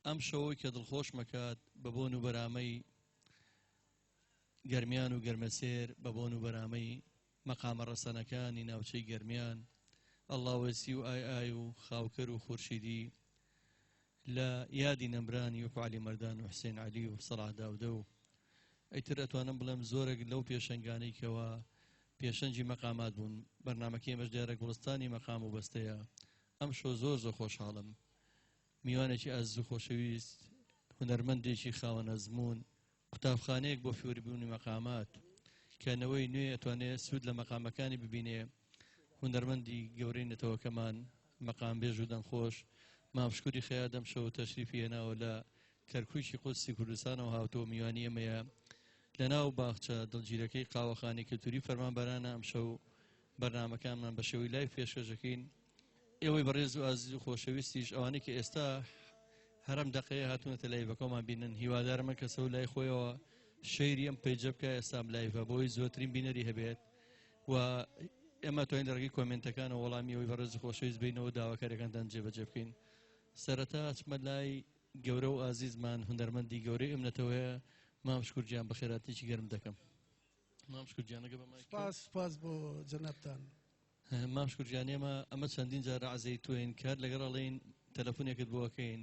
ئەم شەوەی کە دڵخۆش مەکات بە بۆن و بەرامەی گەرمیان و گەرمەسێر بە بۆن و بەرامەی مەقامە ڕەسەنەکانی ناوچەی گەرمیان ئەڵڵاوەسی و ئای ئای و خاوکەر و خورشیدی لە یادی نەمرانی وەکو عەلی مەردان و حسێن عەلی و سەڵاح داودە و ئەیتر ئەتوانم بڵێم زۆرێک لەو پێشەنگانەی کەوە پێشەنجی مەقامات بوون بەرنامەکەی ئێمەش دیارە گوڵستانی مەقام و بەستەیە ئەم شۆ زۆر خۆشحاڵم میوانێکی ئەز و خۆشەویست هونەرمەندێکی خاوەن ئەزموون قوتابخانەیەک بۆ فێوریبوونی مەقامات کەنەوەی نوێ ئەتوانێت سوود لە مەقامەکانی ببینێ هونەرمەندی گەورەی نەتەوەکەمان مەقام بێژ و دەمخۆش مامشکوری خەیادەم شەو تەشریفی هێناوە لە کەرکووکی قودسی کوردستانەوە هاتۆ میوانی ئەمەیە لە ناو باخچە دڵگیرەکەی قاوەخانەی کەلتوری فەرمانبەرانە ئەم شەو بەرنامەکانمان بە شێوەی لای پێشکەشەکەین ئێوەی بەڕێز و ئازیز و خۆشەویستیش ئەوانەی کە ئێستا هەرم دەقەیە هاتوونەتە لایڤەکەمان بینن هیوادارمە کەسە و لای خۆیەوە شەیری ئەم پێیجە بکە ئێستام لایڤە بۆی زۆرترین بینەری هەبێت و ئێمە توانین لە ڕێگەی کۆمنتەکانە وەڵامی ئەوەی بەڕێز و خۆشەویست بینەوە داواکاریەکانتان جێبەجێ بکەین سەرەتا چمە لای گەورە و ئازیزمان هونەرمەندی گەورەی ئەمنەتەوەیە مامشکور گیان بە خێراتێکی گەرم دەکەم مامشکور گیانەگە بەمای سپاس بۆ جەنابتان مامشکور گیان ئەمە چەندین جارە عەزەی توێن کار لەگەڵ ئەڵێن تەلەفۆنێکت بۆکەین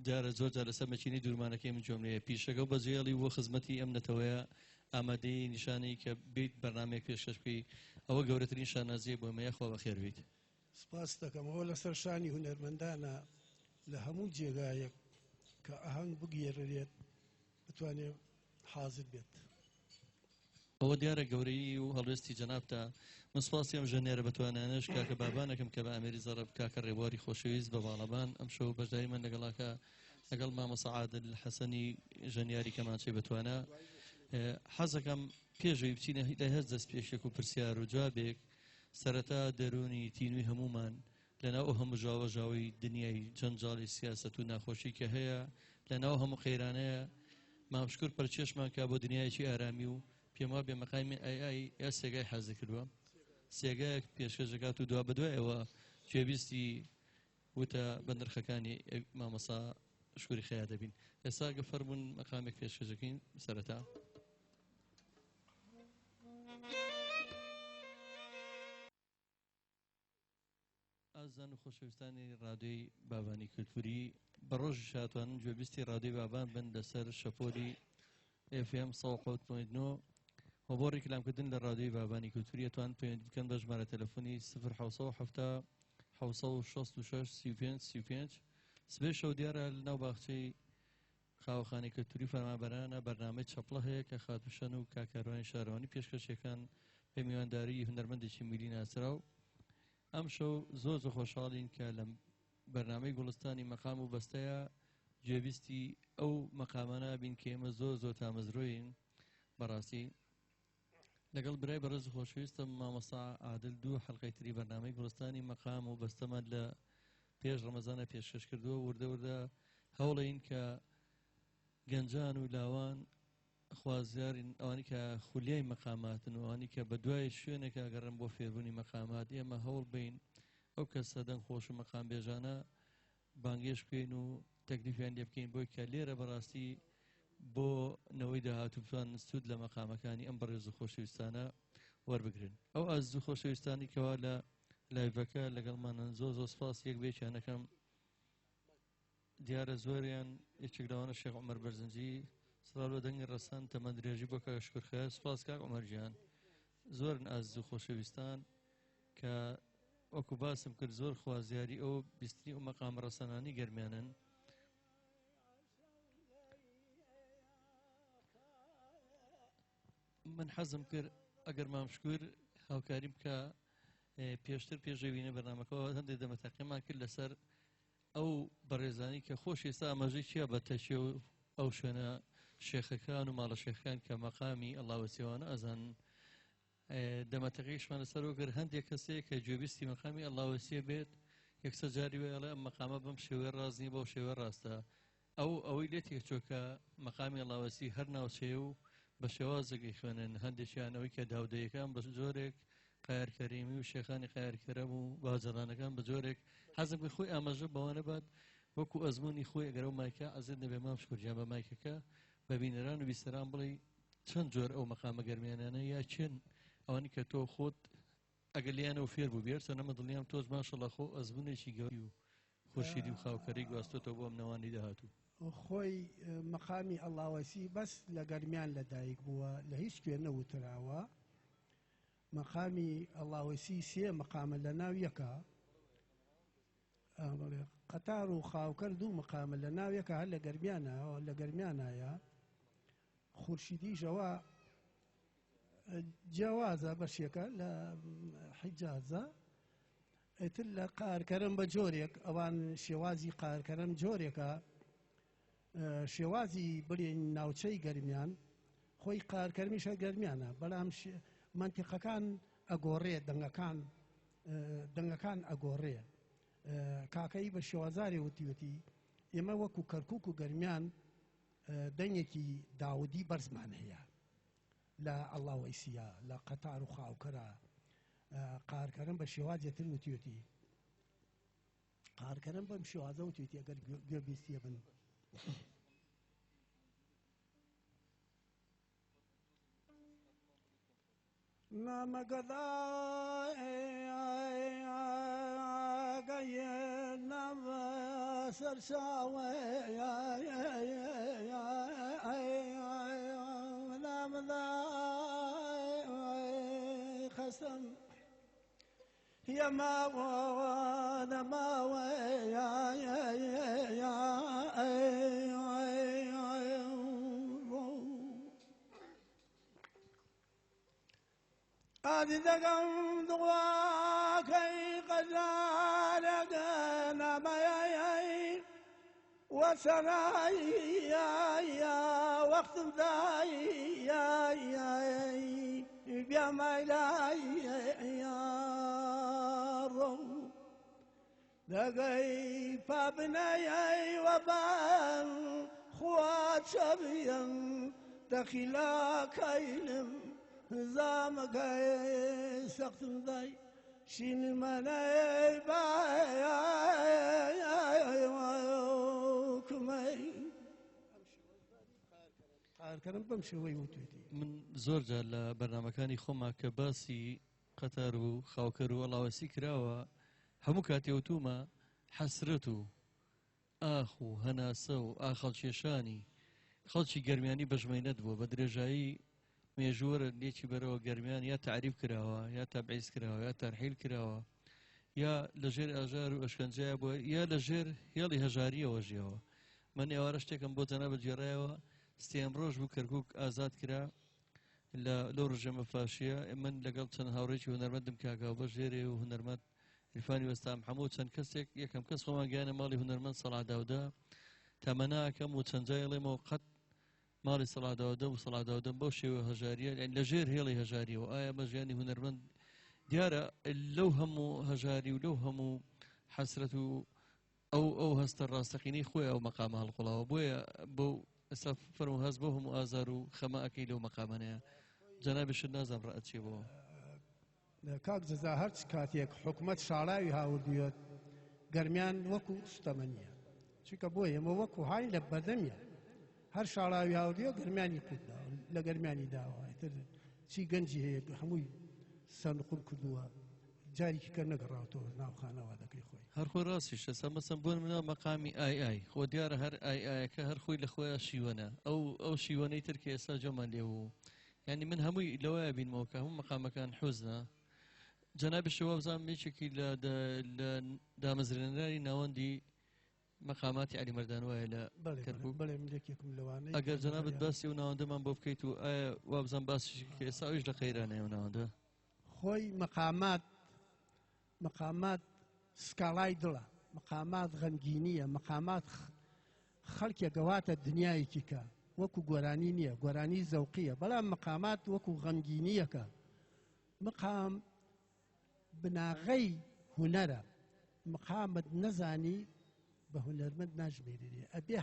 جارە زۆر جار لەسەر مەچینی دوورمانەکەی من جۆملەیە پیشەکە و بەجێڵی بۆ خزمەتی ئەمنەتەوەیە ئامادەی نیشانەی کە بیت بەرنامەیەک پێشکەش بکەی ئەوە گەورەترین شانازیە بۆ ئێمەیە خوا بەخێر بیت سپاس دەکەم ئەوە لەسەر شانی هونەرمەندانە لە هەموو جێگایەک کە ئاهەنگ بگێڕێت بتوانێت حاضر بێت ئەوە دیارە گەورەی و هەڵوێستی جەنابتە من سوپاسی ئەم ژەنێرە بەتوانانش کاکە بابانەکەم کە بە ئەمێری زەڕەب کاکە ڕێبواری خۆشەویست بە باڵەبان ئەم شەو بەشداری من لەگەڵاکە لەگەڵ مامۆستا عادل حەسەنی ژەنیاری کەمانچەی بەتوانە حەزەکەم پێشەوەی بچینە لە هەست دەست پێشێک و پرسیار و جوابێک سەرەتا دەرونی تینووی هەمومان لەناو هەموو ژاوەژاوی دنیای جەنجاڵی سیاسەت و ناخۆشی کە هەیە لەناو هەموو قەیرانەیە مامشکور پەرچێشمان کا بۆ دنیایەکی ئارامی و پێم وا بێ مەقامی ئای یا سێگای حەزی کردووە سێگایەک پێشکەشەکات و دوا بەدوایەوە گوێبیستی وتە بە نرخەکانی مامۆستا شکوری خەیا دەبین ئێستا گە فەرمونون مەقامێک پێشکەشەکەین سەرەتا ئازان و خۆشەویستانی ڕادیۆی بابانی کولتوری بە ڕۆژی شاتوانن گوێبیستی ڕادیۆی بابان بن لەسەر شەپۆلی FM 100.9 و بۆ ڕێکلامکردن لە ڕادیۆی بابانی کولتوری ئەتوان پەیوەندی بکەن بە ژمارە تەلەفۆنی 067 سبێ شەو دیارە لەناو باخچەی خاوەخانەی کەلتوری فەرمانبەرانە بەرنامەی چەپڵە هەیە کە خاتوشەن و کاکاروانی شارەوانی پێشکەشەکان پێ میوانداری هونەرمەندێکی میلی ناسراو ئەم شەو زۆر خۆشحاڵین کە لە بەرنامەی گوڵستانی مەقام و بەستەیە گوێبیستی ئەو مەقامانە بین کە ئێمە زۆر تامەزرۆین بەڕاستی لەگەڵ برای بەڕێز خۆشەویستم مامۆستا عادل دوو حەڵقەی تری بەرنامەی گوڵستانی مەقام و بەستەمان لە پێش ڕەمەزانە پێشکەش کردووە وردە هەوڵین کە گەنجان و لاوان خوازیارین ئەوانی کە خولیای مەقاماتن و ئەوانی کە بە دوای شوێنێکە گەڕن بۆ فێربوونی مەقامات ئێمە هەوڵ بین ئەو کەسە دەنگ خۆش و مەقام بێژانە بانگێش بکەین و تەکلیفیان لێ بکەین بۆی کە لێرە بەڕاستی بۆ نەوەی داهاتوو بتوانن سوود لە مەقامەکانی ئەم بەڕێز و خۆشەویستانە وەربگرن ئەو ئاز و خۆشەویستانی کەوا لە لایڤەکە لەگەڵمانن زۆر سپاس یەک بێکیانەکەم دیارە زۆریان یەکێک لەوانە شێخ عومەر بەرزنجی سڵاو دەنگی ڕەسەن تەمەند درێژی بۆ کاک شکر خەیار سپاس کاک عومەر گیان زۆرن ئاز و خۆشەویستان کە وەکو باسم کرد زۆر خوازیاری ئەو بیستنی و مەقام ڕەسەنانی گەرمیانن من حەزم کرد ئەگەر مامشکور هاوکاریم بکە پێشتر پێشەوینە بەرنامەکەەوە هەندێک دەمەتەقیمان کرد لەسەر ئەو بەڕێزانی کە خۆش ئێستا ئاماژەی چیە بە تەشێ و ئەو شوێنە شێخەکان و ماڵە شێخەکان کە مەقامی ئەڵاوەسیەوانە ئەزان دەمەتەقیشمان لەسەر وەگەر هەندێک کەسەیە کە گوێبیستی مەقامی ئەڵاوەسیە بێت یەکسەر جاری وێڵێ ئەم مەقامە بەم شێوەیە ڕازنی بەو شێوە ڕاستە ئەوەی لێ تێکچۆکە مەقامی ئەڵاوەسی هەر ناوچەیە و بە شێوازەکەی خوێنن هەندێکیانەوەی کە داودەیەکان بە جۆرێک قایرکەریمی و شێخانی قایرکەرەم و باجەڵانەکان بە جۆرێک حەزم کرد خۆی ئاماژە بەوانە بات وەکو ئەزمموی خۆی ئەگەرە و مایکە ئەزت نەبێ مام شکردیان بە مایکەکە بە بینەران و بیستەران بڵێ چەند جۆر ئەو مەقامە گەرمیانانە یا چێن ئەوانی کە تۆ خۆت ئەگەر لیانەوە فێر بوو بێر چەنەمە دڵنیام تۆز ماشەڵڵا خۆ ئەزمونێکی گەوری و خورشیدی و خاوکەری گواستۆتەوە بۆ ئەم نەوانی داهاتوو خۆی مەقامی ئەڵاوەسی بەس لە گەرمیان لەدایک بووە لە هیچ کوێ نەوتراوە مەقامی ئەڵاوەسی سێ مەقامە لە ناو یەکە قەتار و خاوکەر دوو مەقامە لە ناو یەکە هەر لە گەرمیانایە خورشیدیشەوە جیاوازە بەشێکە لە حیجازە ئیتر لە قارکەرم بە جۆرێک ئەوان شێوازی قارکەرم جۆرێکە شێوازی بڵێن ناوچەی گەرمیان خۆی قارکەرمیشە گەرمیانە بەڵام منتیقەکان ئەگۆڕێ دەنگەکان ئەگۆڕێ کاکەی بە شێوازاری وتیوتی ئێمە وەکو کەرکووک و گەرمیان دەنگێکی داودی بەرزمان هەیە لە ئەڵاوەیسیە لە قەتار و خاوکەرە قارکەرم بە شێوازێتر وتیوتی قارکەرم بەم شێوازە وتیوتی ئەگەر گوێبیستیە بن خەستم هي ما وانا ما هذه دقم دواكي قجالك نما وسراي يا وقت داي يا مايلاي يا رو دقي فابناي وبان خوات شبيا دخلا كيلم زامك سقتم داي شين مناي باي من زۆر جار لە بەرنامەکانی خۆما کە باسی قەتار و خاوکەر و ئەڵاوەسی کراوە هەموو کاتێوتومە حەسرەت و ئاخ و هەناسە و ئاخەڵکێشانی خەڵکی گەرمیانی بەژمەینەت بووە بە درێژایی مێژووەرە لێکی بەرەوە گەرمیان یا تعریف کراوە یا تەبعیز کراوە یا تەرحیل کراوە یا لەژێر ئاژار و ئەشکەنجەیە بووە یا لەژێر هێڵی هەژاریەوە ژیەوە من ئێوارە شتێکم بۆ جەنابەت گێڕایەوە ستێم ڕۆژ بوو کەرکووک ئازاد کرا لەو ڕژێمە فاشیە من لەگەڵ چەند هاوڕێکی هونەرمەندم کاکاو بە ژێرێ و هونەرمەند عرفانی وەستام هەموو چەند کەسێک یەکەم کەس خۆمان گیانە ماڵی هونەرمەند سەڵاداودا تەمەناکەم و چەند جای ئەڵێمەوە قەت ماڵی سەڵاداودا و سەڵاداودەم بەو شێوە هەژاریە لە ژێر هێڵی هەژاریەوە ئایا بە ژیانی هونەرمەند دیارە لەو هەموو هەژاری و لەو هەموو حەسرەت و ئەو هەستە ڕاستەقینەی خۆی ئەو مەقامە هەڵقوڵاوە بۆیە بۆ ئێستا فەرمو هەست بۆ هەموو ئازار و خەمەئەکەی لەو مەقامانەیە جەنابیشت نازانم ڕائەت چێ بۆ کاک جەزا هەرچ کاتێک حکومەت شاڵاوی هاوردوویەت گەرمیان وەکو ستەمەنیە چونکە بۆ ئێمە وەکو های لە بەردەمیە هەر شاڵاوی هاوردوویە گەرمیانی قوتدا لە گەرمیانی داوە تر چی گەنجی هەیە هەمووی سەرنقول کردووە جارێکی کە نەگەڕاوەوە ناوخانەوە دەکەی خۆی هەر خۆی ڕاستیش ئێستا مەسەن بۆ منە مەقامی ئای خۆ دیارە هەر ئایەکە هەر خۆی لە خۆیان شیوەنە ئەو شیوەنەی تر کە ئێستا جۆمان لێبوو یعنی من هەمووی لەوەیە بینمەوە کە هەموو مەقامەکان حوزنە جەنابی شەوە بزانم یەکێکی لە دامەزرێنەری ناوەندی مەقاماتی عەلی مەردان وایە لە کەرکووک ئەگەر جەنابەت باسی و ناوەندەمان بۆ بکەیت و ئایا وا بزانم باسی کە ئێستا ئەویش لە قەیرانەیە و ناوەندە خۆی مەقامات سکاڵای دڵە مەقامات غەمگینیە مەقامات خەڵکێ گەواتە دنیایەکی کە وەکو گۆرانی نییە گۆرانی زەوقیە بەڵام مەقامات وەکو غەمگینیەکە مەقام بناغەی هونەرە مەقامت نەزانی بە هونەرمەند ناژمێرێ ئەبێ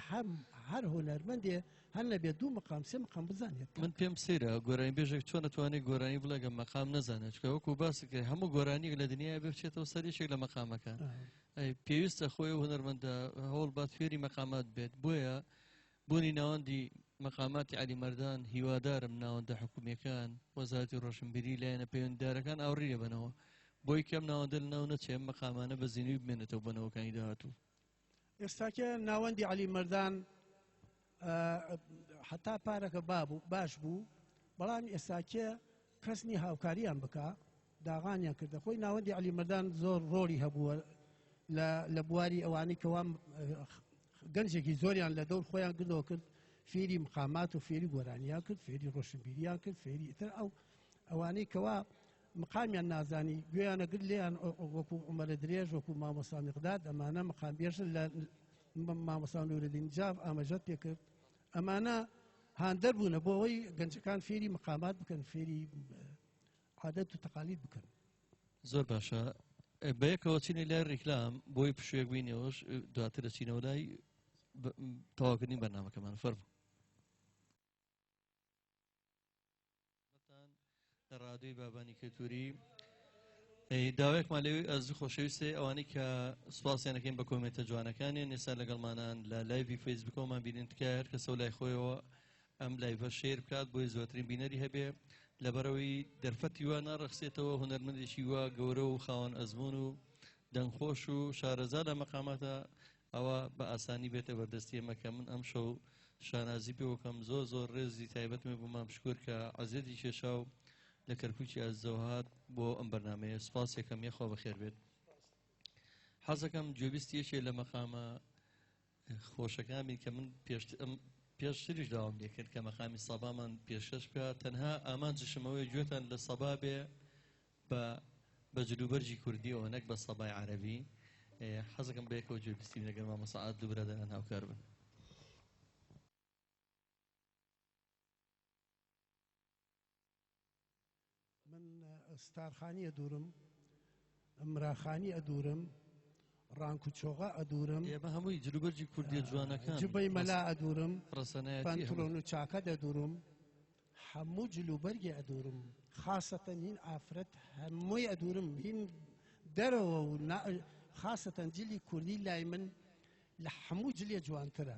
هەر هونەرمەندێ هەر لەبێ 2 مقام 3 مقام بزانێت من پێم سەیرە گۆرانی بێژێک چۆن نتوانێت گۆرانی بڵێگە مەقام نەزانێت چکە وەکو باسکە هەموو گۆرانیەک لە دنیا بچێتەوە سەرێشێک لە مەقامەکان پێویستە خۆی هونەرمەندە هەوڵ بات فێری مەقامات بێت بۆیە بوونی ناوەندی مەقاماتی عەلیمەردان هیوادارم ناوەندە حکوومیەکان وەزارەتی ڕۆشنبیری لایەنە پەیوەندیدارەکان ئاوڕێ بنەوە بۆی کەم ناوەندە لە ناو نەچێ مەقامانە بە زیینوی بمێنێتەوە بنەوەکانی داهاتوو ئێستاکە ناوەندی عەلیمەردان حتا پارەکە باش بوو بەڵام ئێستاکە کەسنی هاوکاریان بکە داغانیان کردە خۆی ناوەندی عەلیمەردان زۆر ڕۆڵی هەبووە لە بواری ئەوانەی کەوا گەنجێکی زۆریان لە دەور خۆیان گرتەوە کرد فێری مقامات و فێری گۆرانیان کرد فێری ڕۆشنبیریان کرد فێری ئیتر ئەوانەی کەوا مقامیان نازانی گوێیانە گرت لێیان وەکو عومەرە درێژ وەکو مامۆستا میقداد ئەمانە مقام بێژن لە مامۆستا نوورەدین جاف ئاماژەت پێ کرد ئەمانە هاندەر بوونە بۆ ئەوەی گەنجەکان فێری مقامات بکەن فێری عادەت و تەقالید بکەن زۆر باشە بەیەکەوە چینی لای ڕیکلام بۆی پشوێک بینەوەش دواتر دەچینەوە لای تەواوکردنی بەرنامەکەمان فەرموو لە ڕادیۆی بابانی کەلتوری داوایەکمان لەوێ ئەرزوو خۆشەویستێ ئەوانەی کە سوپاسیانەکەین بە کۆمێتە جوانەکانیان ئێستا لەگەڵمانان لە لایڤی فەیسبوکەوەمان بینن تکە هەر کەسە و لای خۆیەوە ئەم لایڤە شێر بکات بۆی زۆرترین بینەری هەبێ لەبەرەوەی دەرفەتی وا ناڕەخسێتەوە هونەرمەندێکی وا گەورە و خاوەن ئەزمون و دەنگخۆش و شارەزا لە مەقاماتە ئەوە بە ئاسانی بێتە بەردەستی ئێمە کە من ئەم شەو شانازی پێوەکەم زۆر ڕێزی تایبەتمێ بۆ مام شکور کە عەزیەتی کێشا و لە کەرکووکی ئازەوهات بۆ ئەم بەرنامەیە سپاسێکم یەخوا بەخێر بێت حەزەکەم گوێبیستیەکێ لە مەقامە خۆشەکانی کە من پێشتریش داوام لێ کرد کە مەقامی سەبامان پێشکەش بکە تەنها ئامانجشمەوەی گوێتان لە سەبا بێ بە جلوبەرجی کوردیەوە نەک بە سەبای عەرەبی حەزەکەم بەیەکەوە گوێبیستی لەگەڵ مامۆستا عادل و برادەران هاوکار بن من ستارخانی ئەدوورم ئەمراخانی ئەدوورم ڕانکوچۆغا ئەدوورم ئێمە هەمووی جلوبەرجی کوردیە جوانەکان جبەی مەلا ئەدوورم ڕەسەنایەتی پەنتڵۆن و چاکە دەدوورم هەموو جلوبەرگی ئەدوورم خاسەتەن هین ئافرەت هەمووی ئەدوورم هین دەرەوە و خاسەتەن جلی کوردی لای من لە هەموو جلێ جوانترە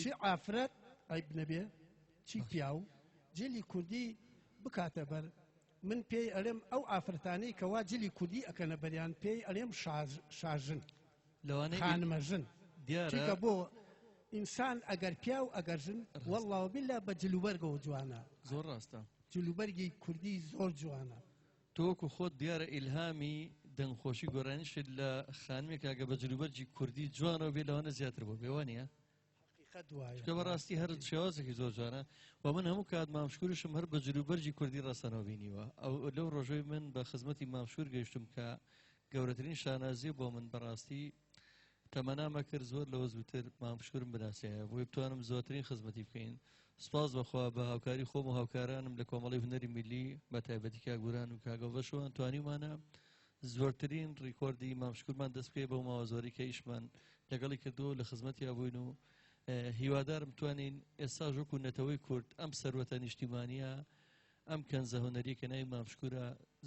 چی ئافرەت ئەی بنەبێ چی پیاو جلی کوردی بکاتە بەر من پێی ئەڵێم ئەو ئافرەتانەی کەوا جلی کوردی ئەکەنە بەریان پێی ئەڵێم شاژن خانمەژن چونکە بۆ ئینسان ئەگەر پیا و ئەگەر ژن وەڵڵاو بیللا بە جلوبەرگەوە جوانە زۆر ڕاستە جلوبەرگی کوردی زۆر جوانە تۆکو خۆت دیارە ئیلهامی دەنگخۆشی گۆرانیشت لە خانمێک ئەگە بە جلوبەرجی کوردی جوانەوە بێ لەوانە زیاتر بۆ بێوانە کە بەڕاستی هەر شێوازێکی زۆر جوانە و من هەموو کات مامشکوریشم هەر بە جلوبەرجی کوردی ڕەسەنەوە بینیوە ئەو لەو ڕۆژەی من بە خزمەتی مامشکور گەیشتم کە گەورەترین شانازی بۆ من بەڕاستی تەمەنامە کرد زۆر لەوە زووتر مامشکورم بناسیایە بۆی بتوانم زۆرترین خزمەتی بکەین سپاس بەخوا بە هاوکاری خۆم و هاوکارانم لە کۆمەڵی هونەری میلی بە تایبەتی کاگوران و کاگەڵبەشەوە توانیمانە زۆرترین ڕیکۆردی مامشکورمان دەست بکەی بەو ماوە زۆری کە ئیشمان لەگەڵی کردووە لە خزمەتی بووین و هیوادارم توانین ئێستا ژووک و نەتەوەی کورد ئەم سەروەتە نیشتیمانیە ئەم کەنزە هونەریە کە ناوی مامشکورە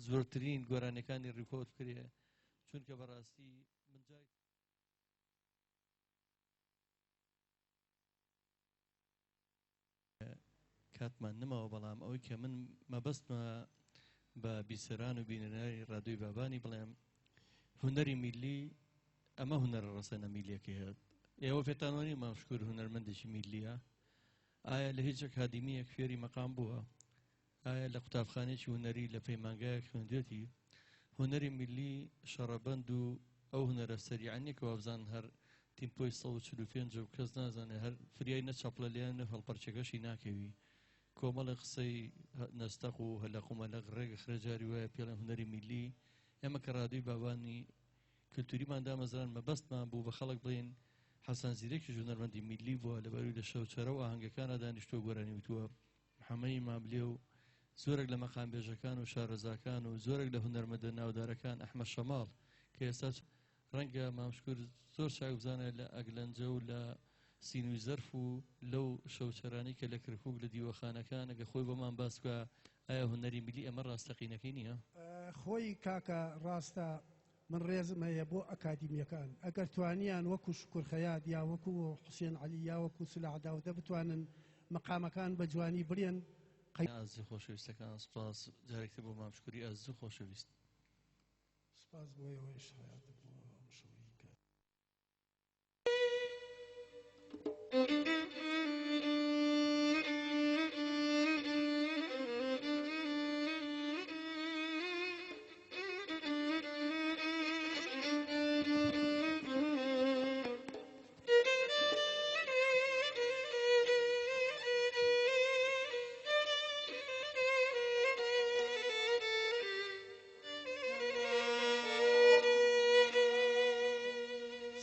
زۆرترین گۆرانەکانی ڕیکۆرد بکرێ چونکە بەڕاستی من جای کاتمان نماوە بەڵام ئەوەی کە من مەبەستمە بە بیسەران و بینەرانی ڕادیۆی بابانی بڵێم هونەری میلی ئەمە هونەرە ڕەسەنە میلیەکە هەیە ئێوە پێتانوانی مامشکور هونەرمەندێکی میلیە ئایا لە هیچ ئەکادیمیەک فێری مەقام بووە ئایا لە قوتابخانێکی هونەری لە پەیمانگایەک خوێندوێتی هونەری میلی شەڕەبەند و ئەو هونەرە سەریعانێکەوە بزان هەر تیمپۆی 145 و کەس نازانێ هەر فریای نەچەپڵە لێیان هەڵپەرچەکەشی ناکەوی کۆمەڵی قسەی نەستەق و هەلەق و مەلەق ڕێگە خرەجاری وایە پێڵێن هونەری میلی ئێمە کە ڕادیۆی بابانی کلتوریمان دامەزران مەبەستمان بوو بە خەڵک بڵێن حەسەن زیرەکی هونەرمەندی میلی بووە لەبەروی لە شەوچەرە و ئاهەنگەکانە دانیشتووە گۆرانی وتووە محەممەدی مابلێ و زۆرێک لە مەقامبێژەکان و شارەزاکان و زۆرێک لە هونەرمەندە ناودارەکان ئەحمەد شەماڵ کە ئێستا ڕەنگە مامشکور زۆر شایوزانە لە ئەگلەنجە و لە سینوی زەرف و لەو شەوچەرانی کە لە کەرکووک لە دیوەخانەکان ئەگە خۆی بۆمان باس بکە ئایا هونەری میلی ئەمە ڕاستەقینەکەی نییە؟ خۆی کاکە ڕاستە من ڕێزم هەیە بۆ ئەکادیمیەکان ئەگەر توانیان وەکو شکر خەیات یا وەکو حوسێن عەلی یا وەکو سلح داودە بتوانن مەقامەکان بە جوانی برێن. ئازیز خۆشەویستەکان سوپاس جارێکتر بۆ مامشکوری ئازیز خۆشەویست. سپاس بۆ ئێوەش حەیات بۆ شەوەی کار.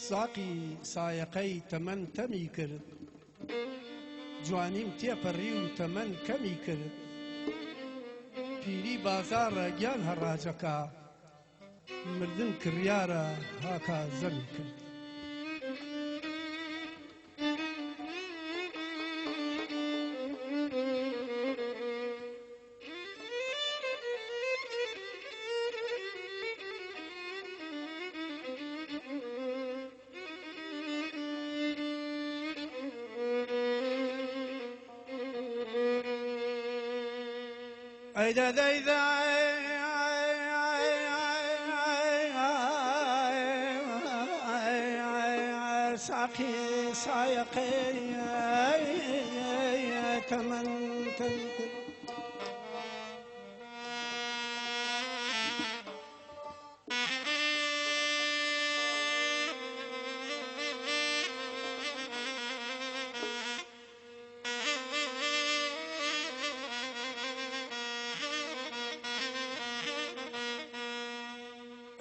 ساقی سایەقەی تەمەن تەمی کرد جوانیم تێپەڕی و تەمەن کەمی کرد پیری بازارە گیان هەڕاجەکە مردن کڕیارە هاکا زەمی کرد. أيدا ديدا ساقي سايقي تمن تنكر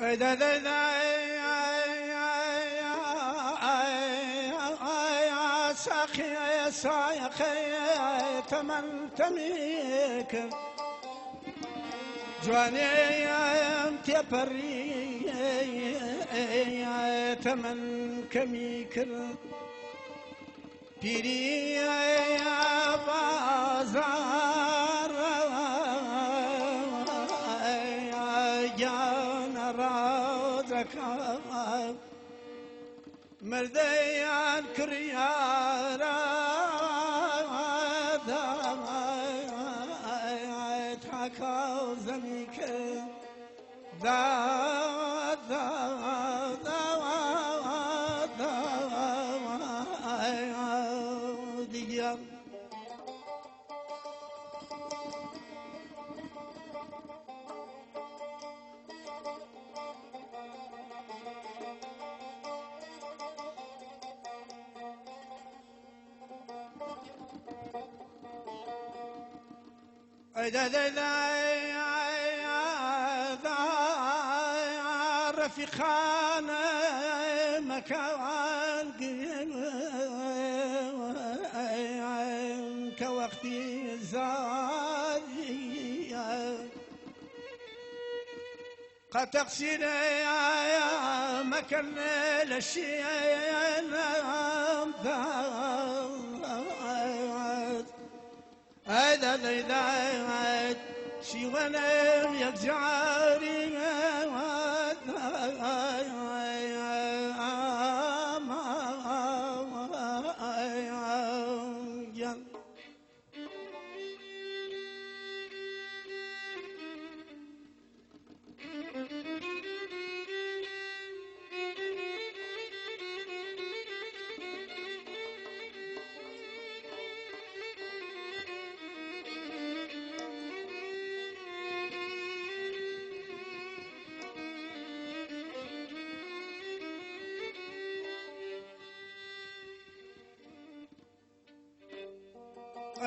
أيدا ديدا ساقي سايقي تمن تميك جواني تيبري تمن كميكر بيري بازار مرديان كريارا تحكاو زميك دا دا دا دا ديام أيدا ديدا رفيقان مكان كوقتي زاري قد تقصينا مكان للشيء هذا ذات شي وانا يجعلي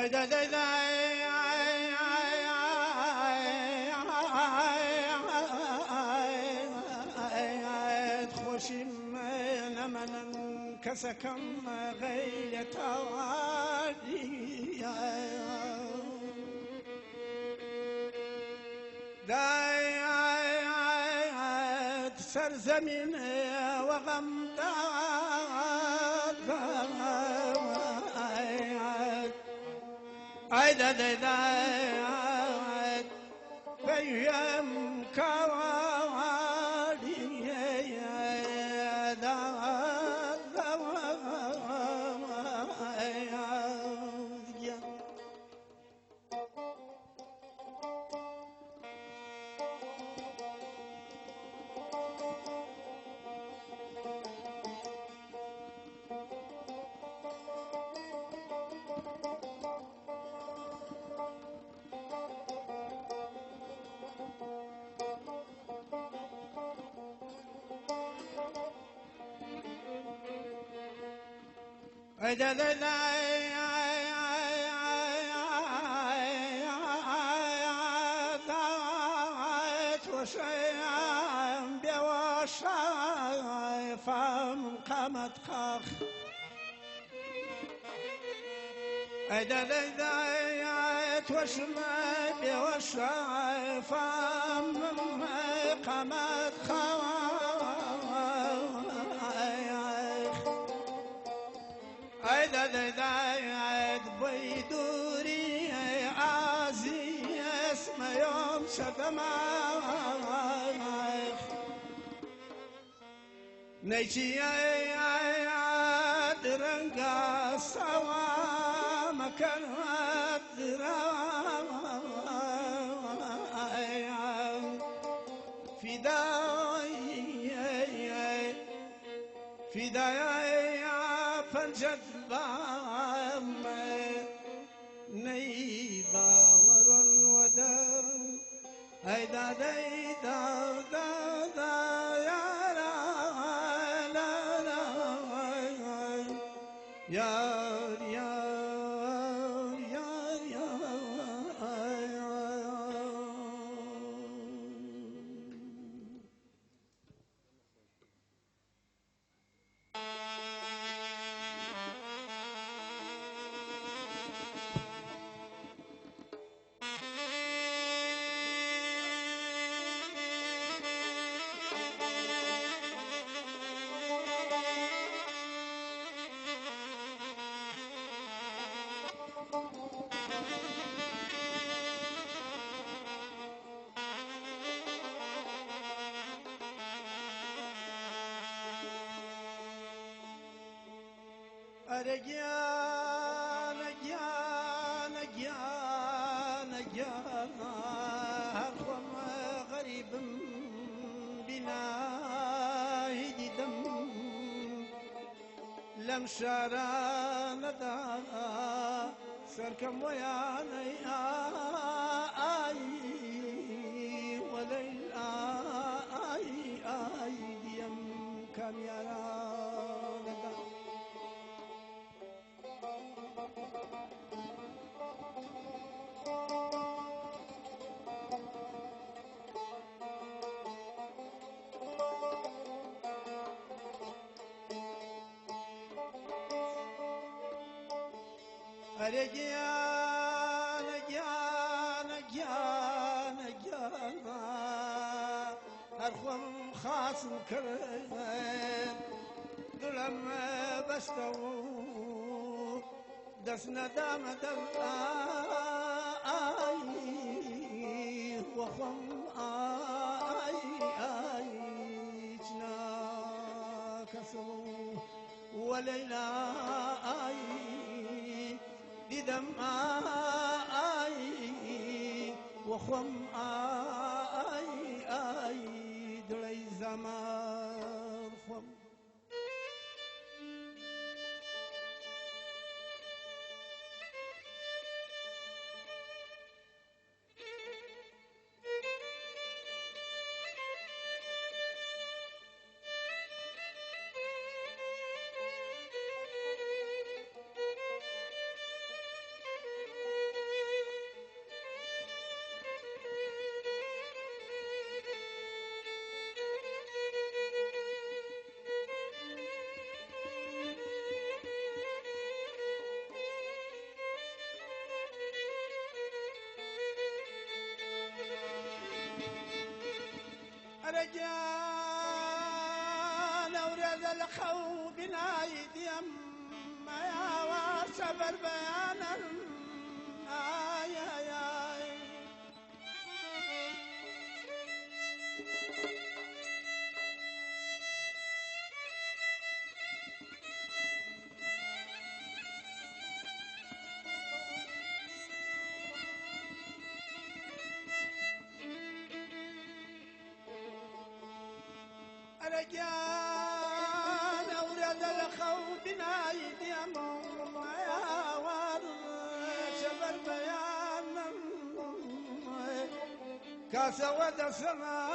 أيدا ديدا خوشي من كسكم غير توالي داي سر زمین وغم داد عيد عيد عيد بيم كوالي قامت خاخ دلدايات وشمال بوشايف قامت خاخ دلدايات بيدوري عازي اسم يوم شدماخ نيجي درنقا سوا مكان فدايا فنجد بام نيبا ورن ودر هيدا ديدا دا يا yar yar yar yar أرجان جان جان جان هرخم غريب بنا هدي دم لم شاران دا سركم ويانا آي وليل آي ديم كم يران دا أري جان جان جان جان أرخم خاصم كرم دلم بستو دسنا دام دلا آي وخم آي جنا كسو وليلا آي دم آي وخم آي دلي زمان خم رجال ورد الخوف نايد يما يا وصبر بيانا آي رجال ورد الخوف نايد يما يا وصبر بيانا كاسود السماء